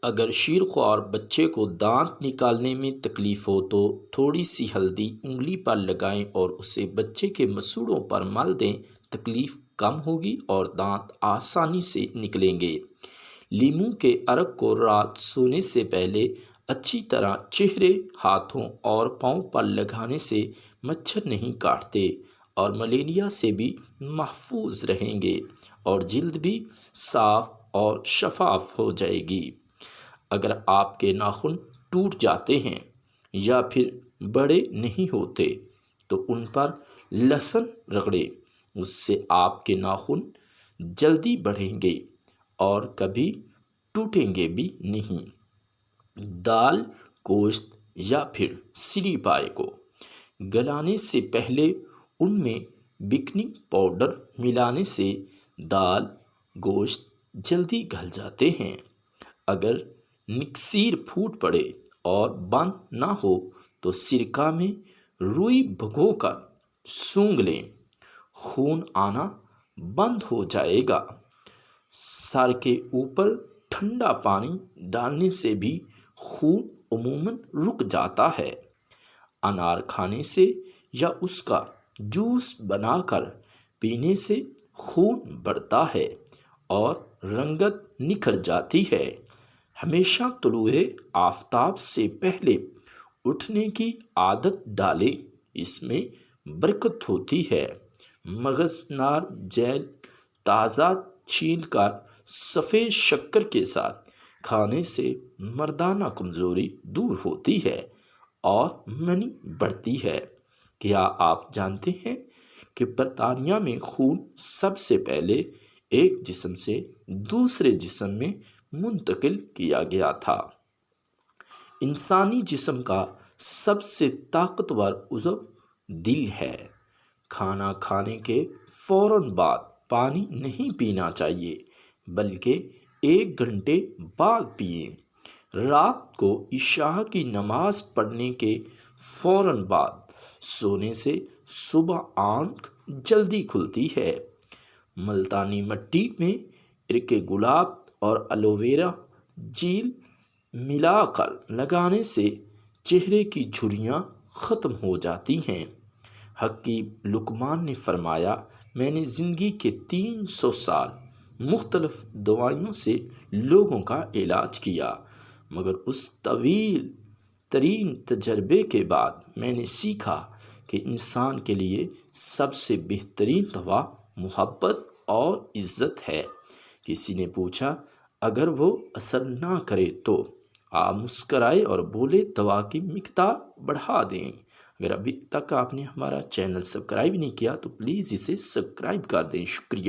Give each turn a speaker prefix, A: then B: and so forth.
A: اگر شیرخوار بچے کو دانت نکالنے میں تکلیف ہو تو تھوڑی سی ہلدی انگلی پر لگائیں اور اسے بچے کے مسوڑوں پر مل دیں۔ تکلیف کم ہوگی اور دانت آسانی سے نکلیں گے۔ لیموں کے عرق کو رات سونے سے پہلے اچھی طرح چہرے، ہاتھوں اور پاؤں پر لگانے سے مچھر نہیں کاٹتے اور ملیریا سے بھی محفوظ رہیں گے اور جلد بھی صاف اور شفاف ہو جائے گی۔ اگر آپ کے ناخن ٹوٹ جاتے ہیں یا پھر بڑے نہیں ہوتے تو ان پر لہسن رگڑیں، اس سے آپ کے ناخن جلدی بڑھیں گے اور کبھی ٹوٹیں گے بھی نہیں۔ دال، گوشت یا پھر سری پائے کو گلانے سے پہلے ان میں بیکنگ پاؤڈر ملانے سے دال، گوشت جلدی گل جاتے ہیں۔ اگر نکسیر پھوٹ پڑے اور بند نہ ہو تو سرکہ میں روئی بھگو کر سونگھ لیں، خون آنا بند ہو جائے گا۔ سر کے اوپر ٹھنڈا پانی ڈالنے سے بھی خون عموماً رک جاتا ہے۔ انار کھانے سے یا اس کا جوس بنا کر پینے سے خون بڑھتا ہے اور رنگت نکھر جاتی ہے۔ ہمیشہ طلوع آفتاب سے پہلے اٹھنے کی عادت ڈالیں، اس میں برکت ہوتی ہے۔ مغز نار جیل تازہ چھیل کر سفید شکر کے ساتھ کھانے سے مردانہ کمزوری دور ہوتی ہے اور منی بڑھتی ہے۔ کیا آپ جانتے ہیں کہ برطانیہ میں خون سب سے پہلے ایک جسم سے دوسرے جسم میں منتقل کیا گیا تھا؟ انسانی جسم کا سب سے طاقتور عضو دل ہے۔ کھانا کھانے کے فوراً بعد پانی نہیں پینا چاہیے بلکہ 1 گھنٹے بعد پئیں۔ رات کو عشاء کی نماز پڑھنے کے فوراً بعد سونے سے صبح آنکھ جلدی کھلتی ہے۔ ملتانی مٹی میں عرق گلاب اور ایلو ویرا جیل ملا کر لگانے سے چہرے کی جھریاں ختم ہو جاتی ہیں۔ حکیم لقمان نے فرمایا، میں نے زندگی کے 300 سال مختلف دوائیوں سے لوگوں کا علاج کیا، مگر اس طویل ترین تجربے کے بعد میں نے سیکھا کہ انسان کے لیے سب سے بہترین دوا محبت اور عزت ہے۔ کسی نے پوچھا، اگر وہ اثر نہ کرے تو؟ آپ مسکرائے اور بولے، دوا کی مقدار بڑھا دیں۔ اگر ابھی تک آپ نے ہمارا چینل سبسکرائب نہیں کیا تو پلیز اسے سبسکرائب کر دیں۔ شکریہ۔